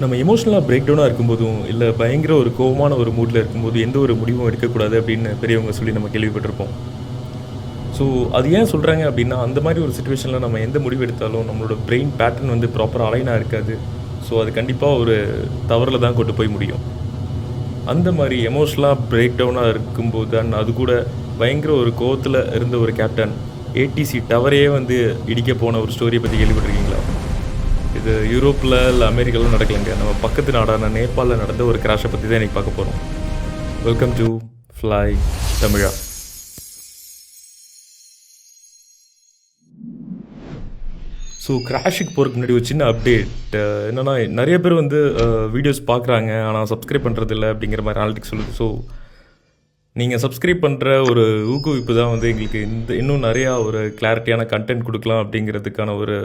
நம்ம எமோஷ்னலாக பிரேக் டவுனாக இருக்கும்போதும் இல்லை பயங்கர ஒரு கோவமான ஒரு மூடில் இருக்கும்போது எந்த ஒரு முடிவும் எடுக்கக்கூடாது அப்படின்னு பெரியவங்க சொல்லி நம்ம கேள்விப்பட்டிருப்போம். ஸோ அது ஏன் சொல்கிறாங்க அப்படின்னா, அந்த மாதிரி ஒரு சுச்சுவேஷனில் நம்ம எந்த முடிவு எடுத்தாலும் நம்மளோட பிரெயின் பேட்டர்ன் வந்து ப்ராப்பராக அலைனாக இருக்காது. ஸோ அது கண்டிப்பாக ஒரு தவறில் தான் கொண்டு போய் முடியும். அந்த மாதிரி எமோஷ்னலாக பிரேக் டவுனாக இருக்கும்போது அது கூட பயங்கர ஒரு கோவத்தில் இருந்த ஒரு கேப்டன் ஏடிசி டவரையே வந்து இடிக்க போன ஒரு ஸ்டோரியை பற்றி கேள்விப்பட்டிருக்கீங்களா? இது யூரோப்பில் இல்லை அமெரிக்காவில் நடக்கலைங்க. நம்ம பக்கத்து நாடான நேபாளில் நடந்த ஒரு கிராஷை பற்றி தான் இன்றைக்கி பார்க்க போகிறோம். Welcome to fly Tamizha. So கிராஷுக்கு போகிறதுக்கு முன்னாடி ஒரு சின்ன அப்டேட் என்னென்னா, நிறைய பேர் வந்து வீடியோஸ் பார்க்குறாங்க ஆனால் சப்ஸ்கிரைப் பண்ணுறது இல்லை அப்படிங்கிற மாதிரி அனாலிட்டிக்ஸ் சொல்லுது. ஸோ நீங்கள் சப்ஸ்கிரைப் பண்ணுற ஒரு ஊக்குவிப்பு தான் வந்து எங்களுக்கு இன்னும் நிறையா ஒரு கிளாரிட்டியான கண்டென்ட் கொடுக்கலாம் அப்படிங்கிறதுக்கான ஒரு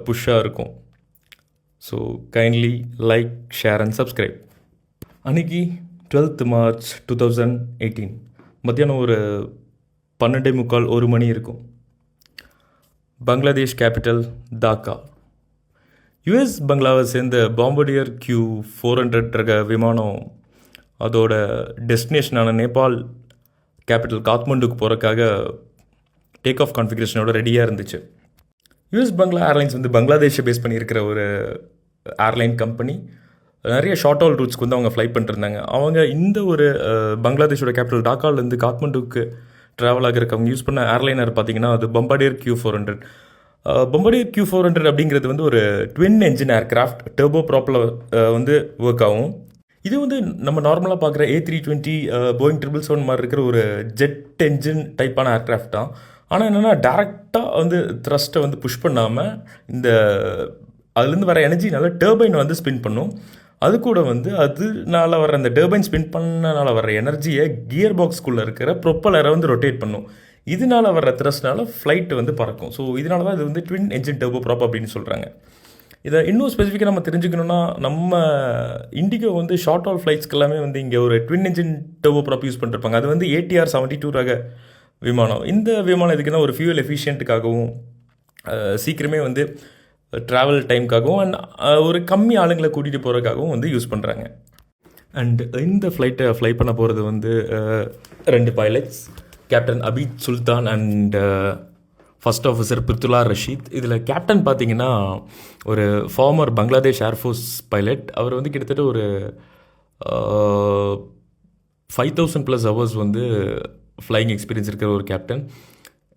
புஷ்ஷாக இருக்கும். So kindly like, share and subscribe. அன்றைக்கி 12th March 2018 மத்தியானம் ஒரு 12:45 1 மணி இருக்கும். பங்களாதேஷ் கேபிட்டல் டாக்கா. யுஎஸ் பங்களாவை சேர்ந்த பாம்பர்டியர் Q400 ரக விமானம் அதோட டெஸ்டினேஷனான நேபாள் கேபிட்டல் காத்மண்டுக்கு போகிறக்காக டேக் ஆஃப் கான்ஃபிகரேஷனோட ரெடியாக இருந்துச்சு. யூஎஸ் பங்களா ஏர்லைன்ஸ் வந்து பங்களாதேஷை பேஸ் பண்ணியிருக்கிற ஒரு ஏர்லைன் கம்பெனி. நிறைய ஷார்ட் ஹால் ரூட்ஸ்க்கு வந்து அவங்க ஃப்ளை பண்ணிருந்தாங்க. அவங்க இந்த ஒரு பங்களாதேஷோட கேபிட்டல் டாக்காலேருந்து காத்மண்டுக்கு ட்ராவல் ஆகிறதுக்கு அவங்க யூஸ் பண்ண ஏர்லைனர் பார்த்தீங்கன்னா அது பம்பார்டியர் Q400. பம்பார்டியர் Q400 அப்படிங்கிறது வந்து ஒரு ட்வின் என்ஜின் ஏர்க்ராஃப்ட், டர்போ ப்ராப்பில் வந்து ஒர்க் ஆகும். இது வந்து நம்ம நார்மலாக பார்க்குற A320 போயிங் 777 மாதிரி இருக்கிற ஒரு ஜெட் என்ஜின் டைப்பான ஏர்க்ராஃப்ட் தான். ஆனால் என்னென்னா, டேரெக்டாக வந்து த்ரஸ்ட்டை வந்து புஷ் பண்ணாமல் இந்த அதுலேருந்து வர எனர்ஜினால டர்பைன் வந்து ஸ்பின் பண்ணும். அது கூட வந்து அதனால வர அந்த டர்பைன் ஸ்பின் பண்ணனால வர எனர்ஜியை கியர் பாக்ஸ்குள்ளே இருக்கிற ப்ரொப்பலரை வந்து ரொட்டேட் பண்ணும். இதனால் வர த்ரஸ்ட்னால ஃப்ளைட்டு வந்து பறக்கும். ஸோ இதனால தான் இது வந்து ட்வின் என்ஜின் டர்போ ப்ராப் அப்படின்னு சொல்கிறாங்க. இதை இன்னும் ஸ்பெசிஃபிக்காக நம்ம தெரிஞ்சுக்கணுன்னா, நம்ம இண்டிகோ வந்து ஷார்ட் ஹால் ஃப்ளைட்ஸ்க்கு எல்லாமே வந்து இங்கே ஒரு twin engine turbo prop use பண்ணிருப்பாங்க. அது வந்து ATR 72 ரக விமானம். இந்த விமானம் எதுக்குன்னா ஒரு ஃபியூவல் எஃபிஷியன்ட்டுக்காகவும் சீக்கிரமே வந்து ட்ராவல் டைமுக்காகவும் அண்ட் ஒரு கம்மி ஆளுங்களை கூட்டிகிட்டு போகிறதுக்காகவும் வந்து யூஸ் பண்ணுறாங்க. அண்ட் இந்த ஃப்ளைட்டை ஃப்ளை பண்ண போகிறது வந்து 2 pilots, captain Abid Sultan and first officer Prithula Rashid. இதில் கேப்டன் பார்த்தீங்கன்னா ஒரு ஃபார்மர் பங்களாதேஷ் ஏர்ஃபோர்ஸ் பைலட். அவர் வந்து கிட்டத்தட்ட ஒரு 5000+ ஹவர்ஸ் வந்து ஃப்ளைங் எக்ஸ்பீரியன்ஸ் இருக்கிற ஒரு கேப்டன்.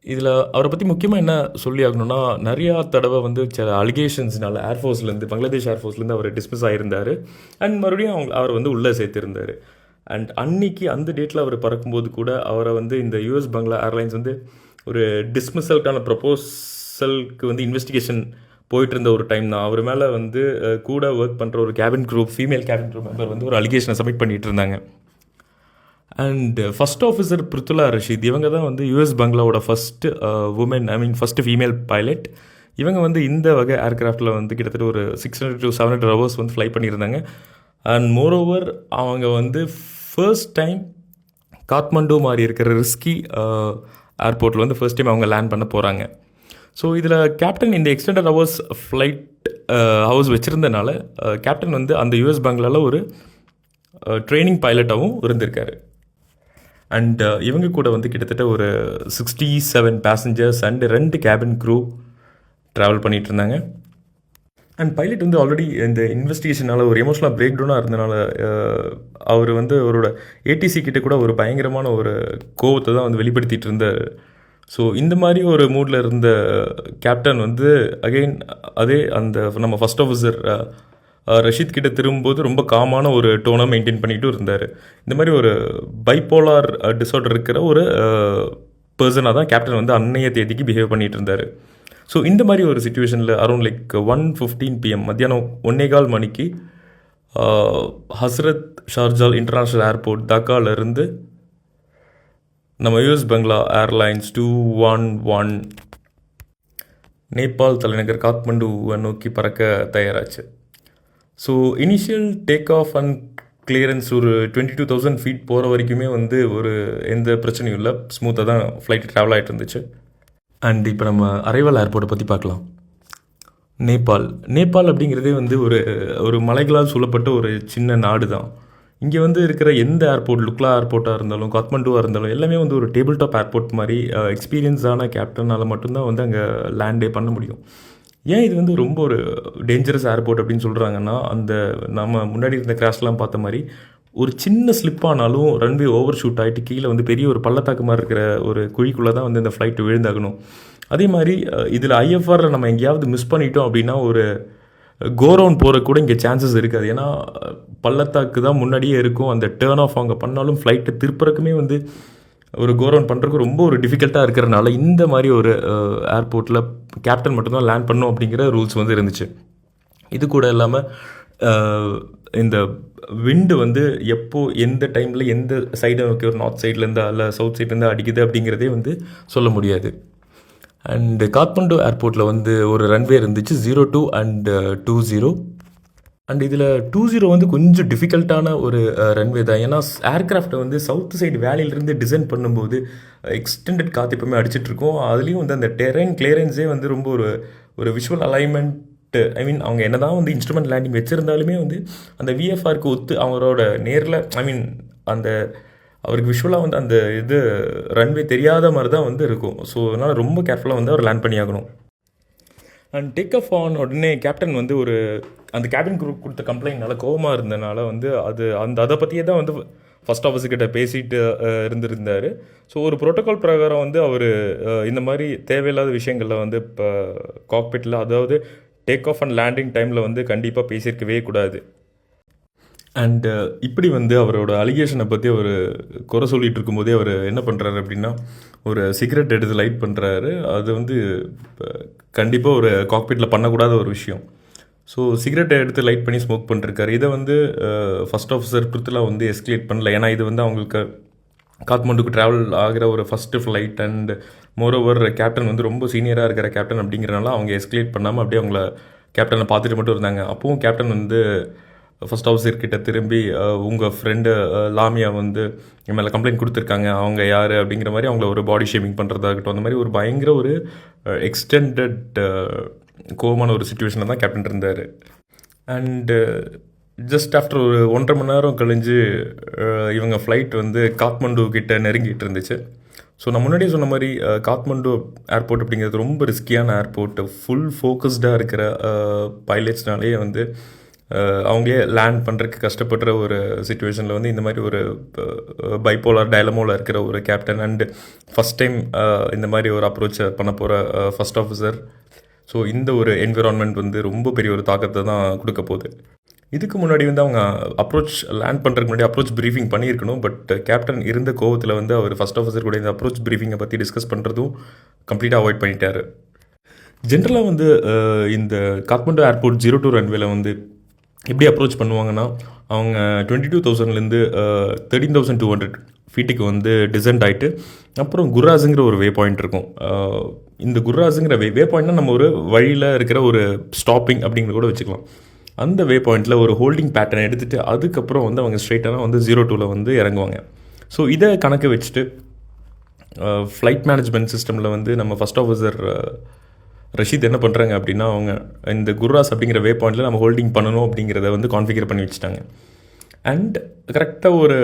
இதில் அவரை பற்றி முக்கியமாக என்ன சொல்லி ஆகணும்னா, நிறையா தடவை வந்து சில அலிகேஷன்ஸ்னால ஏர்ஃபோர்ஸ்லேருந்து பங்களாதேஷ் ஏர்ஃபோர்ஸ்லேருந்து அவர் டிஸ்மிஸ் ஆகியிருந்தார். அண்ட் மறுபடியும் அவர் வந்து உள்ளே சேர்த்திருந்தார். அண்ட் அன்னைக்கு அந்த டேட்டில் அவர் பறக்கும்போது கூட அவரை வந்து இந்த யூஎஸ் பங்களா ஏர்லைன்ஸ் வந்து ஒரு டிஸ்மிஸலுக்கான ப்ரொப்போசலுக்கு வந்து இன்வெஸ்டிகேஷன் போயிட்டு இருந்த ஒரு டைம் தான். அவர் மேலே வந்து கூட ஒர்க் பண்ணுற ஒரு ஃபீமேல் கேபின் குரூப் மெம்பர் வந்து ஒரு அலிகேஷனை சப்மிட் பண்ணிகிட்டு இருந்தாங்க. And first officer Prithula Rashid, இவங்க தான் வந்து யூஎஸ் பங்களாவோட ஃபஸ்ட்டு ஃபஸ்ட்டு ஃபீமேல் பைலட். இவங்க வந்து இந்த வகை ஏர்க்ராஃப்டில் வந்து கிட்டத்தட்ட ஒரு 600 to 700 ஹவர்ஸ் வந்து ஃப்ளை பண்ணியிருந்தாங்க. அண்ட் மோரோவர் அவங்க வந்து ஃபர்ஸ்ட் டைம் காத்மண்டு மாதிரி இருக்கிற ரிஸ்கி ஏர்போர்ட்டில் வந்து ஃபர்ஸ்ட் டைம் அவங்க லேண்ட் பண்ண போகிறாங்க. ஸோ இதில் கேப்டன் இந்த எக்ஸ்டெண்டட் ஹவர்ஸ் ஃப்ளைட் ஹவர்ஸ் வச்சுருந்தனால கேப்டன் வந்து அந்த யூஎஸ் பங்களாவில் ஒரு ட்ரைனிங் பைலட்டாகவும் இருந்திருக்காரு. அண்ட் இவங்க கூட வந்து கிட்டத்தட்ட ஒரு 67 passengers and 2 cabin crew travel பண்ணிகிட்டு இருந்தாங்க. அண்ட் பைலட் வந்து ஆல்ரெடி இந்த இன்வெஸ்டிகேஷனால் ஒரு எமோஷனலாக பிரேக் டவுனாக இருந்தனால அவர் வந்து அவரோட ஏடிசி கிட்ட கூட ஒரு பயங்கரமான ஒரு கோவத்தை தான் வந்து வெளிப்படுத்திகிட்டு இருந்தார். ஸோ இந்த மாதிரி ஒரு மூடில் இருந்த கேப்டன் வந்து அகெயின் அதே அந்த நம்ம ஃபர்ஸ்ட் ஆஃபீஸர் ரஷீத் கிட்ட திரும்பும்போது ரொம்ப காமான ஒரு டோனை மெயின்டைன் பண்ணிகிட்டு இருந்தார். இந்த மாதிரி ஒரு பைப்போலார் டிஸார்டர் இருக்கிற ஒரு பர்சனாக தான் கேப்டன் வந்து அன்னைய தேதிக்கு பிஹேவ் பண்ணிகிட்டு இருந்தார். ஸோ இந்த மாதிரி ஒரு சுச்சுவேஷனில் அரௌண்ட் லைக் 1:15 PM மத்தியானம் 1:15 மணிக்கு ஹஸ்ரத் ஷார்ஜால் இன்டர்நேஷ்னல் ஏர்போர்ட் டாக்காவிலேருந்து நம்ம யூஎஸ் பங்களா ஏர்லைன்ஸ் 211 நேபாள் தலைநகர் காத்மண்டுவை நோக்கி பறக்க தயாராச்சு. So initial take off and clearance ஒரு 22,000 feet போகிற வரைக்குமே வந்து ஒரு எந்த பிரச்சனையும் இல்லை, ஸ்மூத்தாக தான் ஃப்ளைட் ட்ராவல் ஆகிட்டு இருந்துச்சு. அண்ட் இப்போ நம்ம அரைவல் ஏர்போர்ட்டை பற்றி பார்க்கலாம். நேபாள். நேபாள் அப்படிங்கிறதே வந்து ஒரு ஒரு மலைகளால் சூழப்பட்ட ஒரு சின்ன நாடு தான். இங்கே வந்து இருக்கிற எந்த ஏர்போர்ட், லுக்லா ஏர்போர்ட்டாக இருந்தாலும், காத்மண்டுவாக இருந்தாலும் எல்லாமே வந்து ஒரு டேபிள் டாப் ஏர்போர்ட் மாதிரி எக்ஸ்பீரியன்ஸான கேப்டனால் மட்டும்தான் வந்து அங்கே லேண்டே பண்ண முடியும். ஏன் இது வந்து ரொம்ப ஒரு டேஞ்சரஸ் ஏர்போர்ட் அப்படின்னு சொல்கிறாங்கன்னா, அந்த நம்ம முன்னாடி இருந்த கிராஷ்லாம் பார்த்த மாதிரி ஒரு சின்ன ஸ்லிப் ஆனாலும் ரன்வே ஓவர் ஷூட் ஆகிட்டு கீழே வந்து பெரிய ஒரு பள்ளத்தாக்கு மாதிரி இருக்கிற ஒரு குழிக்குள்ளே தான் வந்து இந்த ஃப்ளைட்டு விழுந்தாகணும். அதே மாதிரி இதில் ஐஎஃப்ஆரில் நம்ம எங்கேயாவது மிஸ் பண்ணிட்டோம் அப்படின்னா ஒரு கோரவுன் போகிற கூட இங்கே சான்சஸ் இருக்காது. ஏன்னா பள்ளத்தாக்கு தான் முன்னாடியே இருக்கும். அந்த டேர்ன் ஆஃப் அவங்க பண்ணாலும் ஃப்ளைட்டை திருப்புறக்குமே வந்து ஒரு கோரவுன் பண்ணுறதுக்கு ரொம்ப ஒரு டிஃபிகல்ட்டாக இருக்கிறனால இந்த மாதிரி ஒரு ஏர்போர்ட்டில் கேப்டன் மட்டும்தான் லேண்ட் பண்ணும் அப்படிங்கிற ரூல்ஸ் வந்து இருந்துச்சு. இது கூட இல்லாமல் இந்த விண்டு வந்து எப்போது எந்த டைமில் எந்த சைடை நோக்கி ஒரு நார்த் சைட்லேருந்து இல்லை சவுத் சைட்லேருந்து அடிக்குது அப்படிங்கிறதே வந்து சொல்ல முடியாது. அண்டு காத்மண்டு ஏர்போர்ட்டில் வந்து ஒரு ரன்வே இருந்துச்சு 02 அண்ட் 20. அண்ட் இதில் 20 வந்து கொஞ்சம் டிஃபிகல்ட்டான ஒரு ரன்வே தான். ஏன்னா ஏர்க்ராஃப்டை வந்து சவுத் சைடு வேலையிலேருந்து டிசைன் பண்ணும்போது எக்ஸ்டெண்டட் காற்று எப்பவுமே அடிச்சிட்ருக்கோம். அதுலேயும் வந்து அந்த டெரெயின் கிளியரன்ஸே வந்து ரொம்ப ஒரு ஒரு விஷுவல் அலைன்மெண்ட்டு, ஐ மீன் அவங்க என்ன தான் வந்து இன்ஸ்ட்ருமெண்ட் லேண்டிங் வச்சுருந்தாலுமே வந்து அந்த விஎஃப்ஆருக்கு ஒத்து அவரோட நேரில் ஐ மீன் அந்த அவருக்கு விஷுவலாக வந்து அந்த இது ரன்வே தெரியாத மாதிரி தான் வந்து இருக்கும். ஸோ அதனால் ரொம்ப கேர்ஃபுல்லாக வந்து அவர் லேண்ட் பண்ணி ஆகணும். அண்ட் டேக் ஆஃப் ஆன் உடனே கேப்டன் வந்து ஒரு அந்த கேபின் குரூப் கொடுத்த கம்ப்ளைண்ட்னால கோவமாக இருந்தனால வந்து அதை பற்றியே தான் வந்து ஃபஸ்ட் ஆஃபீஸர்கிட்ட பேசிட்டு இருந்திருந்தார். ஸோ ஒரு ப்ரோட்டோகால் பிரகாரம் வந்து அவர் இந்த மாதிரி தேவையில்லாத விஷயங்களில் வந்து இப்போ காக்பிட்டில், அதாவது டேக் ஆஃப் அண்ட் லேண்டிங் டைமில் வந்து கண்டிப்பாக பேசியிருக்கவே கூடாது. அண்டு இப்படி வந்து அவரோட அலிகேஷனை பற்றி அவர் குறை சொல்லிகிட்டு இருக்கும்போதே அவர் என்ன பண்ணுறாரு அப்படின்னா ஒரு சிகரெட் எடுத்து லைட் பண்ணுறாரு. அது வந்து கண்டிப்பாக ஒரு காக்பிட்டில் பண்ணக்கூடாத ஒரு விஷயம். ஸோ சிகரெட்டை எடுத்து லைட் பண்ணி ஸ்மோக் பண்ணிருக்காரு. இதை வந்து ஃபஸ்ட் ஆஃபீஸர் பிருத்லாம் வந்து எஸ்கலேட் பண்ணல. ஏன்னா இது வந்து அவங்களுக்கு காத்மண்டுக்கு ட்ராவல் ஆகிற ஒரு first flight and moreover captain வந்து ரொம்ப சீனியராக இருக்கிற கேப்டன் அப்படிங்கிறனால அவங்க எஸ்கலேட் பண்ணாமல் அப்படியே அவங்கள கேப்டனை பார்த்துட்டு மட்டும் இருந்தாங்க. அப்பவும் கேப்டன் வந்து ஃபஸ்ட் ஆஃபீஸர்கிட்ட திரும்பி உங்கள் ஃப்ரெண்டு லாமியா வந்து என் மேலே கம்ப்ளைண்ட் கொடுத்துருக்காங்க, அவங்க யார் அப்படிங்கிற மாதிரி அவங்கள ஒரு பாடி ஷேமிங் பண்ணுறதாகட்டும், அந்த மாதிரி ஒரு பயங்கர ஒரு எக்ஸ்டெண்டட் கோவமான ஒரு சுச்சுவேஷனில் தான் கேப்டன் இருந்தார். அண்டு ஜஸ்ட் ஆஃப்டர் ஒரு 1.5 மணி நேரம் கழிஞ்சு இவங்க ஃப்ளைட் வந்து காத்மண்டு கிட்ட நெருங்கிட்டு இருந்துச்சு. ஸோ நான் முன்னாடியே சொன்ன மாதிரி காத்மண்டு ஏர்போர்ட் அப்படிங்கிறது ரொம்ப ரிஸ்கியான ஏர்போர்ட்டு. ஃபுல் ஃபோக்கஸ்டாக இருக்கிற பைலட்ஸ்னாலே வந்து அவங்களே லேண்ட் பண்ணுறதுக்கு கஷ்டப்படுற ஒரு சுச்சுவேஷனில் வந்து இந்த மாதிரி ஒரு பைப்போலார் டைலமோவில் இருக்கிற ஒரு கேப்டன் அண்டு ஃபஸ்ட் டைம் இந்த மாதிரி ஒரு அப்ரோச்சை பண்ண போகிற ஃபஸ்ட் ஆஃபீஸர். ஸோ இந்த ஒரு என்விரான்மெண்ட் வந்து ரொம்ப பெரிய ஒரு தாக்கத்தை தான் கொடுக்க போகுது. இதுக்கு முன்னாடி வந்து அவங்க அப்ரோச் லேண்ட் பண்ணுறதுக்கு முன்னாடி அப்ரோச் ப்ரீஃபிங் பண்ணியிருக்கணும். பட் கேப்டன் இருந்த கோவத்தில் வந்து அவர் ஃபஸ்ட் ஆஃபீஸர் கூட இந்த அப்ரோச் ப்ரீஃபிங்கை பற்றி டிஸ்கஸ் பண்ணுறதும் கம்ப்ளீட்டாக அவாய்ட் பண்ணிட்டார். ஜென்ரலாக வந்து இந்த காத்மண்டு ஏர்போர்ட் 02 ரன்வேல வந்து எப்படி அப்ரோச் பண்ணுவாங்கன்னா, அவங்க 22,000லேருந்து 13,200 ஃபீட்டுக்கு வந்து டிசென்ட் ஆகிட்டு அப்புறம் குர்ராஸுங்கிற ஒரு வே பாயிண்ட் இருக்கும். இந்த குர்ராஸுங்கிற வே பாயிண்ட்னா நம்ம ஒரு வழியில் இருக்கிற ஒரு ஸ்டாப்பிங் அப்படிங்கிற கூட வச்சுக்கலாம். அந்த வே பாயிண்ட்டில் ஒரு ஹோல்டிங் பேட்டர்ன் எடுத்துகிட்டு அதுக்கப்புறம் வந்து அவங்க ஸ்ட்ரெயிட்டாக வந்து 02ல் வந்து இறங்குவாங்க. ஸோ இதை கணக்கு வச்சுட்டு ஃப்ளைட் மேனேஜ்மெண்ட் சிஸ்டமில் வந்து நம்ம ஃபஸ்ட் ஆஃபீஸர் ரஷீத் என்ன பண்ணுறாங்க அப்படின்னா, அவங்க இந்த குர்ராஸ் அப்படிங்கிற வே பாயிண்டில் நம்ம ஹோல்டிங் பண்ணணும் அப்படிங்கிறத வந்து கான்ஃபிகர் பண்ணி வச்சுட்டாங்க. அண்ட் கரெக்டாக ஒரு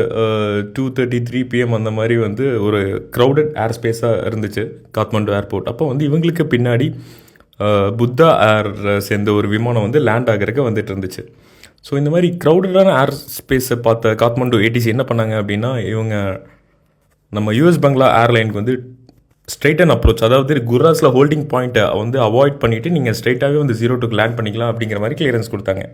2:33 PM அந்த மாதிரி வந்து ஒரு க்ரௌடட் ஏர் ஸ்பேஸாக இருந்துச்சு காத்மண்டு ஏர்போர்ட். அப்போ வந்து இவங்களுக்கு பின்னாடி புத்தா ஏர் சேர்ந்த ஒரு விமானம் வந்து லேண்ட் ஆகிறதுக்கு வந்துட்டு இருந்துச்சு. ஸோ இந்த மாதிரி க்ரௌடடான ஏர் ஸ்பேஸை பார்த்த காத்மண்டு ஏடிசி என்ன பண்ணாங்க அப்படின்னா, இவங்க நம்ம யூஎஸ் பங்களா ஏர்லைனுக்கு வந்து ஸ்ட்ரெயிட் அண்ட் அப்ரோச், அதாவது குர்ராஸில் ஹோல்டிங் பாயிண்ட்டை வந்து அவாய்ட் பண்ணிவிட்டு நீங்கள் ஸ்ட்ரெயிட்டாகவே வந்து 02க்கு லேண்ட் பண்ணிக்கலாம் அப்படிங்கிற மாதிரி கிளியரன்ஸ் கொடுத்தாங்க.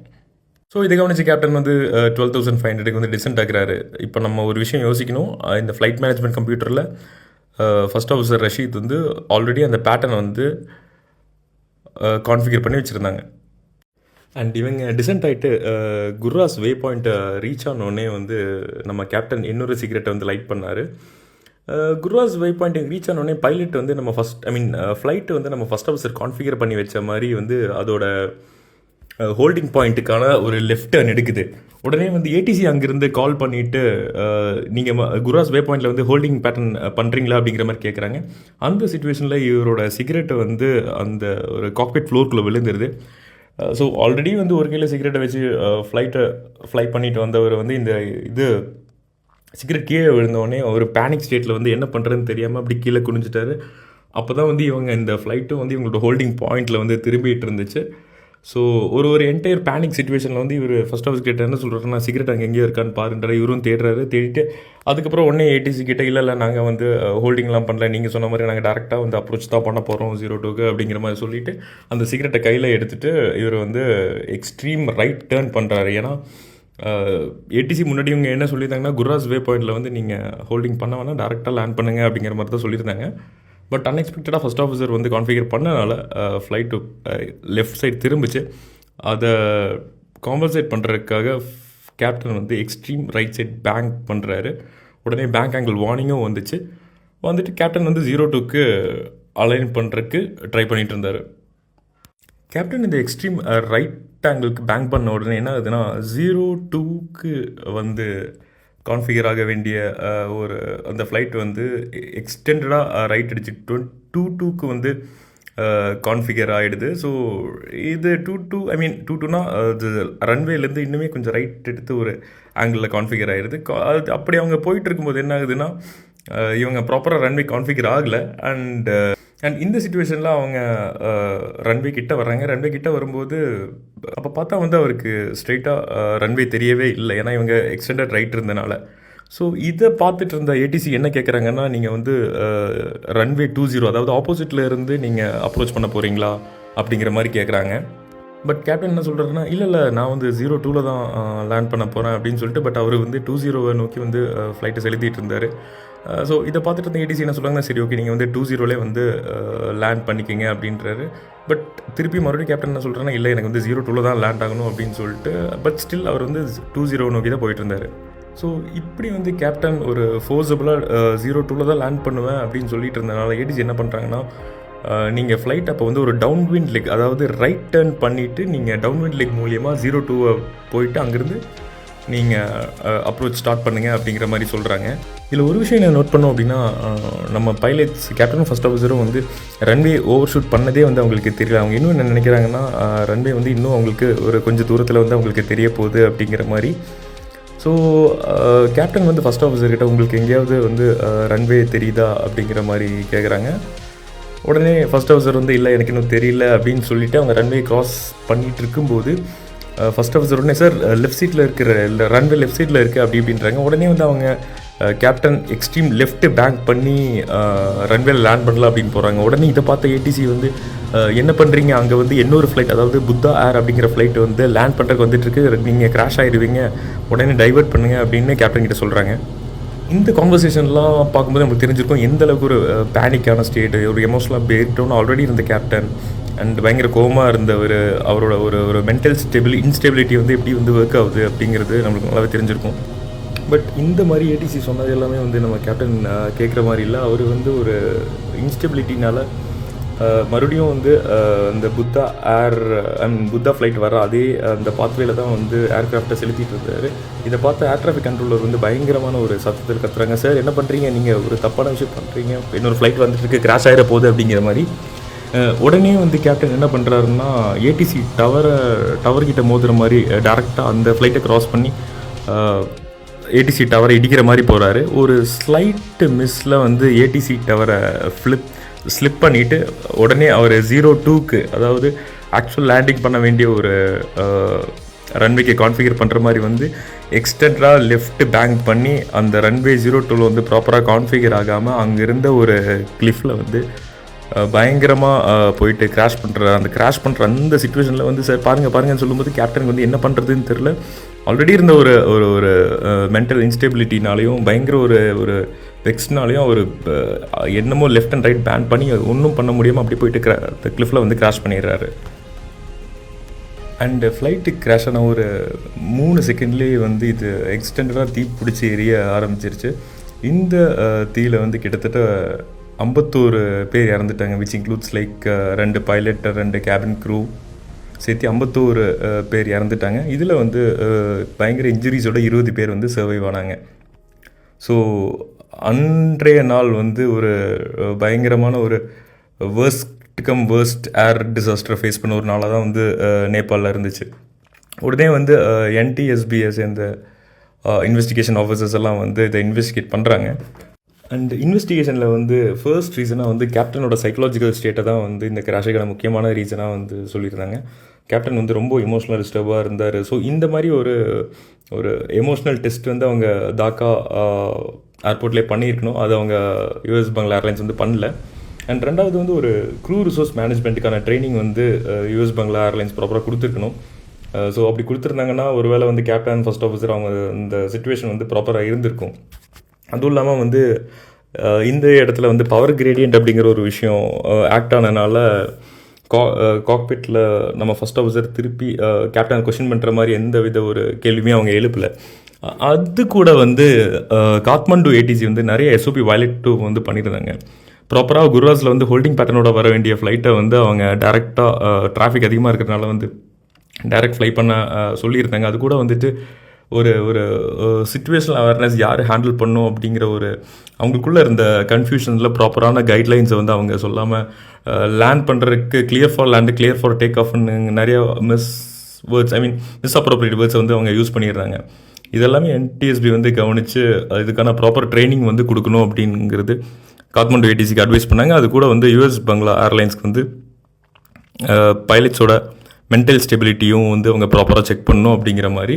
ஸோ இதை கவனிச்சு கேப்டன் வந்து 12,500க்கு வந்து டிசென்ட் ஆகிறாரு. இப்போ நம்ம ஒரு விஷயம் யோசிக்கணும். இந்த ஃப்ளைட் மேனேஜ்மெண்ட் கம்ப்யூட்டரில் ஃபஸ்ட் ஆஃபீஸர் ரஷீத் வந்து ஆல்ரெடி அந்த பேட்டர்னை வந்து கான்ஃபிகர் பண்ணி வச்சுருந்தாங்க. அண்ட் இவங்க டிசென்ட் ஆகிட்டு குர்ராஸ் வே பாயிண்ட்டை ரீச் ஆனோடனே வந்து நம்ம கேப்டன் இன்னொரு சீக்ரெட்டை வந்து லைட் பண்ணார். குர்ராஸ் வே பாயிண்ட்டுக்கு ரீச் ஆனோடனே பைலட் வந்து நம்ம ஃப்ளைட்டு வந்து நம்ம ஃபஸ்ட் ஆஃபீஸர் கான்ஃபிகர் பண்ணி வச்ச மாதிரி வந்து அதோட ஹோல்டிங் பாயிண்ட்டுக்கான ஒரு லெஃப்ட் டர்ன் எடுக்குது. உடனே வந்து ஏடிசி அங்கேருந்து கால் பண்ணிவிட்டு நீங்கள் குராஸ் வே பாயிண்டில் வந்து ஹோல்டிங் பேட்டர்ன் பண்ணுறீங்களா அப்படிங்கிற மாதிரி கேட்குறாங்க. அந்த சுச்சுவேஷனில் இவரோட சிகரெட்டை வந்து அந்த ஒரு காக்பிட் ஃப்ளோருக்குள்ளே விழுந்துருது. ஸோ ஆல்ரெடி வந்து ஒரு கையில் சிகரெட்டை வச்சு ஃப்ளை பண்ணிட்டு வந்தவர் வந்து இந்த இது சிகரெட் கீழே விழுந்தோடனே ஒரு பேனிக் ஸ்டேட்டில் வந்து என்ன பண்ணுறதுன்னு தெரியாமல் அப்படி கீழே குனிஞ்சிட்டாரு. அப்போ தான் வந்து இவங்க இந்த ஃப்ளைட்டும் வந்து இவங்களோட ஹோல்டிங் பாயிண்டில் வந்து திரும்பிட்டு இருந்துச்சு. ஸோ ஒரு என்டையர் பேனிக் சுச்சுவேஷனில் வந்து இவர் ஃபர்ஸ்ட் ஆஃபீஸ் கிட்ட என்ன சொல்கிறாருன்னா, சிகரெட் அங்கே எங்கேயோ இருக்கான்னு பாருன்றாரு. இவரும் தேடிட்டு அதுக்கப்புறம் உடனே ஏடிசி கிட்ட இல்லை நாங்கள் வந்து ஹோல்டிங்லாம் பண்ணல, நீங்கள் சொன்ன மாதிரி நாங்கள் டேரெக்டாக வந்து அப்ரோச் தான் பண்ண போகிறோம் 02க்கு அப்படிங்கிற மாதிரி சொல்லிவிட்டு அந்த சிகரெட்டை கையில் எடுத்துகிட்டு இவர் வந்து எக்ஸ்ட்ரீம் ரைட் டேர்ன் பண்ணுறாரு. ஏன்னா ஏடிசி முன்னாடி இவங்க என்ன சொல்லியிருந்தாங்கன்னா, குராஸ் வே பாயிண்டில் வந்து நீங்கள் ஹோல்டிங் பண்ண வேணால் டேரெக்டாக லேண்ட் பண்ணுங்க அப்படிங்கிற மாதிரி தான் சொல்லியிருந்தாங்க. பட் அன்எக்ஸ்பெக்டடாக ஃபஸ்ட் ஆஃபீஸர் வந்து கான்ஃபிகர் பண்ணனால ஃப்ளைட்டு லெஃப்ட் சைட் திரும்பிச்சு. அதை காம்பன்சேட் பண்ணுறதுக்காக கேப்டன் வந்து எக்ஸ்ட்ரீம் ரைட் சைட் பேங்க் பண்ணுறாரு. உடனே பேங்க் ஆங்கிள் வார்னிங்கும் வந்துட்டு கேப்டன் வந்து 02க்கு அலைன் பண்ணுறதுக்கு ட்ரை பண்ணிகிட்டு இருந்தார். கேப்டன் இந்த எக்ஸ்ட்ரீம் ரைட் ஆங்கிளுக்கு பேங்க் பண்ண உடனே என்ன ஆகுதுன்னா, 02க்கு வந்து கான்ஃபிகர் ஆக வேண்டிய ஒரு அந்த ஃப்ளைட் வந்து எக்ஸ்டெண்டடாக ரைட் அடிச்சு 22க்கு வந்து கான்ஃபிகர் ஆகிடுது. ஸோ இது 22னா அது ரன்வேலேருந்து இன்னுமே கொஞ்சம் ரைட் எடுத்து ஒரு ஆங்கிளில் கான்ஃபிகர் ஆகிடுது. அது அப்படி அவங்க போயிட்டு இருக்கும்போது என்ன ஆகுதுன்னா, இவங்க ப்ராப்பராக ரன்வே கான்ஃபிகர் ஆகலை. அண்ட் இந்த சுச்சுவேஷனில் அவங்க ரன்வே கிட்ட வர்றாங்க. ரன்வே கிட்ட வரும்போது அப்போ பார்த்தா வந்து அவருக்கு ஸ்ட்ரெயிட்டாக ரன்வே தெரியவே இல்லை, ஏன்னா இவங்க எக்ஸ்டெண்டட் ரைட் இருந்தனால. ஸோ இதை பார்த்துட்டு இருந்த ஏடிசி என்ன கேட்குறாங்கன்னா, நீங்கள் வந்து ரன்வே 20 அதாவது ஆப்போசிட்டில் இருந்து நீங்கள் அப்ரோச் பண்ண போகிறீங்களா அப்படிங்கிற மாதிரி கேட்குறாங்க. பட் கேப்டன் என்ன சொல்கிறாருன்னா, இல்லை நான் வந்து 02ல் தான் லேண்ட் பண்ண போகிறேன் அப்படின்னு சொல்லிட்டு, பட் அவர் வந்து 20 நோக்கி வந்து ஃப்ளைட்டை செலுத்திட்டு இருந்தார். ஸோ இதை பார்த்துட்டு இருந்த ஏடிசி என்ன சொல்கிறாங்கன்னா, சரி ஓகே நீங்கள் வந்து 20லே வந்து லேண்ட் பண்ணிக்கிங்க அப்படின்றாரு. பட் திருப்பி மறுபடியும் கேப்டன் என்ன சொல்கிறாங்கன்னா, இல்லை எனக்கு வந்து 02ல் தான் லேண்ட் ஆகணும் அப்படின்னு சொல்லிட்டு, பட் ஸ்டில் அவர் வந்து 20 நோக்கி தான் போயிட்டு இருந்தார். ஸோ இப்படி வந்து கேப்டன் ஒரு ஃபோர்ஸபுளாக 02ல் தான் லேண்ட் பண்ணுவேன் அப்படின்னு சொல்லிட்டு இருந்தனால ஏடிசி என்ன பண்ணுறாங்கன்னா, நீங்கள் ஃப்ளைட் அப்போ வந்து ஒரு டவுன்விண்ட் லெக், அதாவது ரைட் டர்ன் பண்ணிவிட்டு நீங்கள் டவுன்விண்ட் லெக் மூலியமாக 02 போயிட்டு அங்கேருந்து நீங்கள் அப்ரோச் ஸ்டார்ட் பண்ணுங்கள் அப்படிங்கிற மாதிரி சொல்கிறாங்க. இதில் ஒரு விஷயம் என்ன நோட் பண்ணோம் அப்படின்னா, நம்ம பைலட்ஸ் கேப்டனும் ஃபர்ஸ்ட் ஆஃபீஸரும் வந்து ரன்வே ஓவர் ஷூட் பண்ணதே வந்து அவங்களுக்கு தெரியல. அவங்க இன்னும் என்ன நினைக்கிறாங்கன்னா, ரன்வே வந்து இன்னும் அவங்களுக்கு ஒரு கொஞ்சம் தூரத்தில் வந்து அவங்களுக்கு தெரிய போகுது அப்படிங்கிற மாதிரி. ஸோ கேப்டன் வந்து ஃபர்ஸ்ட் ஆஃபீஸர்கிட்ட உங்களுக்கு எங்கேயாவது வந்து ரன்வே தெரியுதா அப்படிங்கிற மாதிரி கேட்குறாங்க. உடனே ஃபர்ஸ்ட் ஆஃபீஸர் வந்து இல்லை எனக்கு இன்னும் தெரியல அப்படின்னு சொல்லிவிட்டு அவங்க ரன்வே கிராஸ் பண்ணிகிட்டு இருக்கும்போது ஃபர்ஸ்ட் ஆஃபீஸர் உடனே சார் லெஃப்ட் சீட்டில் இருக்கிற இல்லை ரன்வே லெஃப்ட் சைடில் இருக்குது அப்படின்றாங்க. உடனே வந்து அவங்க கேப்டன் எக்ஸ்ட்ரீம் லெஃப்ட்டு பேங்க் பண்ணி ரன்வேல லேண்ட் பண்ணலாம் அப்படின்னு போகிறாங்க. உடனே இதை பார்த்த ஏடிசி வந்து என்ன பண்ணுறீங்க, அங்கே வந்து இன்னொரு ஃப்ளைட் அதாவது புத்தா ஏர் அப்படிங்கிற ஃப்ளைட் வந்து லேண்ட் பண்ணுறதுக்கு வந்துட்டுருக்கு, நீங்கள் கிராஷ் ஆகிடுவீங்க, உடனே டைவர்ட் பண்ணுங்கள் அப்படின்னு கேப்டன் கிட்ட சொல்கிறாங்க. இந்த கான்வர்சேஷன்லாம் பார்க்கும்போது நமக்கு தெரிஞ்சிருக்கும் எந்த அளவுக்கு ஒரு பேனிக்கான ஸ்டேட்டு, ஒரு எமோஷனலாக பேக்டவுன் ஆல்ரெடி இருந்த கேப்டன் அண்ட் பயங்கர கோவமாக இருந்தவர், அவரோட ஒரு மென்டல் இன்ஸ்டெபிலிட்டி வந்து எப்படி வந்து ஒர்க் ஆகுது அப்படிங்கிறது நம்மளுக்கு நல்லாவே தெரிஞ்சிருக்கும். பட் இந்த மாதிரி ஏடிசி சொன்னது எல்லாமே வந்து நம்ம கேப்டன் கேட்குற மாதிரி இல்லை. அவர் வந்து ஒரு இன்ஸ்டெபிலிட்டினால் மறுபடியும் வந்து இந்த புத்தா புத்தா ஃப்ளைட் வர அதே அந்த பாத்வேல தான் வந்து ஏர்க்ராஃப்டை செலுத்திட்டு இருந்தார். இதை பார்த்து ஏர் டிராஃபிக் கண்ட்ரோலர் வந்து பயங்கரமான ஒரு சத்தத்தில் கத்துறாங்க, சார் என்ன பண்ணுறீங்க, நீங்கள் ஒரு தப்பான விஷயம் பண்ணுறீங்க, இன்னொரு ஃப்ளைட் வந்துட்டு கிராஷ் ஆகிட போகுது அப்படிங்கிற மாதிரி. உடனே வந்து கேப்டன் என்ன பண்ணுறாருன்னா, ஏடிசி டவர்கிட்ட மோதுற மாதிரி டேரெக்டாக அந்த ஃப்ளைட்டை க்ராஸ் பண்ணி ஏடிசி டவரை இடிக்கிற மாதிரி போகிறாரு. ஒரு ஸ்லைட்டு மிஸ்ஸில் வந்து ஏடிசி டவரை ஸ்லிப் பண்ணிவிட்டு உடனே அவர் 02க்கு அதாவது ஆக்சுவல் லேண்டிங் பண்ண வேண்டிய ஒரு ரன்வேக்கு கான்ஃபிகர் பண்ணுற மாதிரி வந்து எக்ஸ்டெண்டராக லெஃப்ட் பேங்க் பண்ணி அந்த ரன்வே 02ல் வந்து ப்ராப்பராக கான்ஃபிகர் ஆகாமல் அங்கே இருந்த ஒரு கிளிஃபில் வந்து பயங்கரமாக போயிட்டு கிராஷ் பண்ணுற அந்த சுச்சுவேஷனில் வந்து சார் பாருங்கன்னு சொல்லும்போது கேப்டனுக்கு வந்து என்ன பண்ணுறதுன்னு தெரில. ஆல்ரெடி இருந்த ஒரு மென்டல் இன்ஸ்டெபிலிட்டினாலையும் பயங்கர ஒரு வெக்ஸ்னாலையும் அவர் என்னமோ லெஃப்ட் அண்ட் ரைட் பேன் பண்ணி ஒன்றும் பண்ண முடியாமல் அப்படி போயிட்டு கிளிஃபில் வந்து கிராஷ் பண்ணிடுறாரு. அண்டு ஃப்ளைட்டு கிராஷ் ஆன ஒரு 3 செகண்ட்லேயே வந்து இது எக்ஸ்டெண்டடாக தீ பிடிச்சி எரிய ஆரம்பிச்சிருச்சு. இந்த தீயில் வந்து கிட்டத்தட்ட 51 பேர் இறந்துட்டாங்க, which includes like 2 pilot 2 cabin crew. சேர்த்து 51 பேர் இறந்துட்டாங்க. இதில் வந்து பயங்கர இன்ஜுரிஸோட 20 பேர் வந்து சர்வைவ் ஆனாங்க. ஸோ அன்றைய நாள் வந்து ஒரு பயங்கரமான ஒரு வேர்ஸ்ட் ஏர் டிசாஸ்டரை ஃபேஸ் பண்ண ஒரு நாளாக தான் வந்து நேபாளில் இருந்துச்சு. உடனே வந்து NTSBயை சேர்ந்த இன்வெஸ்டிகேஷன் ஆஃபீஸர்ஸ் எல்லாம் வந்து இதை இன்வெஸ்டிகேட் பண்ணுறாங்க. அண்ட் இன்வெஸ்டிகேஷனில் வந்து ஃபர்ஸ்ட் ரீசனாக வந்து கேப்டனோட சைக்கலாஜிக்கல் ஸ்டேட்டை தான் வந்து இந்த கிராஷுக்கான முக்கியமான ரீசனாக வந்து சொல்லியிருந்தாங்க. கேப்டன் வந்து ரொம்ப எமோஷ்னல் டிஸ்டர்பாக இருந்தார். ஸோ இந்த மாதிரி ஒரு எமோஷ்னல் டெஸ்ட் வந்து அவங்க தாக்கா ஏர்போர்ட்லேயே பண்ணியிருக்கணும். அது அவங்க US பங்களா ஏர்லைன்ஸ் வந்து பண்ணல. அண்ட் ரெண்டாவது வந்து ஒரு க்ரூ ரிசோர்ஸ் மேனேஜ்மெண்ட்டுக்கான ட்ரைனிங் வந்து US பங்களா ஏர்லைன்ஸ் ப்ராப்பராக கொடுத்துருக்கணும். ஸோ அப்படி கொடுத்துருந்தாங்கன்னா ஒருவேளை வந்து கேப்டன் ஃபர்ஸ்ட் ஆஃபீஸர் அவங்க இந்த சுச்சுவேஷன் வந்து ப்ராப்பராக இருந்திருக்கும். அதுவும் இல்லாமல் வந்து இந்த இடத்துல வந்து பவர் கிரேடியன்ட் அப்படிங்கிற ஒரு விஷயம் ஆக்ட் ஆனதுனால காக்பிட்டில் நம்ம ஃபர்ஸ்ட் ஆஃபீஸர் திருப்பி கேப்டன் கொஸ்டின் பண்ணுற மாதிரி எந்த வித ஒரு கேள்வியுமே அவங்க எழுப்பலை. அது கூட வந்து காத்மண்டு ATC வந்து நிறைய SOP வயலேட் வந்து பண்ணியிருந்தாங்க. ப்ராப்பராக குருவாஸில் வந்து ஹோல்டிங் பேட்டர்னோட வர வேண்டிய ஃப்ளைட்டை வந்து அவங்க டேரெக்டாக டிராஃபிக் அதிகமாக இருக்கிறதுனால வந்து டைரக்ட் ஃப்ளை பண்ண சொல்லியிருந்தாங்க. அது கூட வந்துட்டு ஒரு சிச்சுவேஷனல் அவேர்னஸ் யார் ஹேண்டில் பண்ணும் அப்படிங்கிற ஒரு அவங்களுக்குள்ளே இருந்த கன்ஃபியூஷனில் ப்ராப்பரான கைட்லைன்ஸை வந்து அவங்க சொல்லாமல் லேண்ட் பண்ணுறதுக்கு clear for land clear for take ஆஃப்னு நிறைய மிஸ்அப்ரோப்ரியேட் வேர்ட்ஸை வந்து அவங்க யூஸ் பண்ணிடுறாங்க. இதெல்லாமே NTSB வந்து கவனித்து இதுக்கான ப்ராப்பர் ட்ரைனிங் வந்து கொடுக்கணும் அப்படிங்கிறது காத்மண்டு ATCக்கு அட்வைஸ் பண்ணாங்க. அது கூட வந்து US பங்களா ஏர்லைன்ஸ்க்கு வந்து பைலட்ஸோட மென்டல் ஸ்டெபிலிட்டியும் வந்து அவங்க ப்ராப்பராக செக் பண்ணணும் அப்படிங்கிற மாதிரி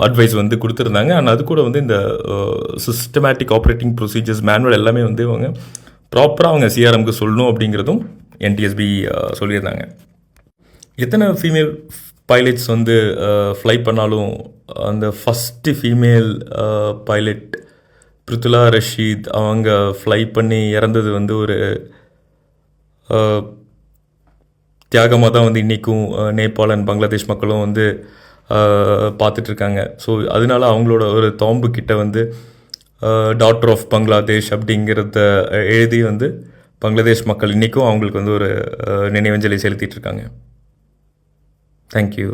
அட்வைஸ் வந்து கொடுத்துருந்தாங்க. அண்ட் அது கூட வந்து இந்த சிஸ்டமேட்டிக் ஆப்ரேட்டிங் ப்ரொசீஜர்ஸ் மேனுவல் எல்லாமே வந்து அவங்க ப்ராப்பராக அவங்க CRMக்கு சொல்லணும் அப்படிங்கிறதும் NTSB சொல்லியிருந்தாங்க. எத்தனை ஃபீமேல் பைலட்ஸ் வந்து ஃப்ளை பண்ணாலும் அந்த ஃபஸ்ட்டு ஃபீமேல் பைலட் பிருத்துலா ரஷீத் அவங்க ஃப்ளை பண்ணி இறந்தது வந்து ஒரு தியாகமாக தான் வந்து இன்றைக்கும் நேபாள் அண்ட் பங்களாதேஷ் மக்களும் வந்து பார்த்துட்ருக்காங்க. ஸோ அதனால அவங்களோட ஒரு தாம்பு கிட்ட வந்து டாட்டர் ஆஃப் பங்களாதேஷ் அப்படிங்கிறத எழுதி வந்து பங்களாதேஷ் மக்கள் இன்றைக்கும் அவங்களுக்கு வந்து ஒரு நினைவஞ்சலி செலுத்திட்டு இருக்காங்க. தேங்க்யூ.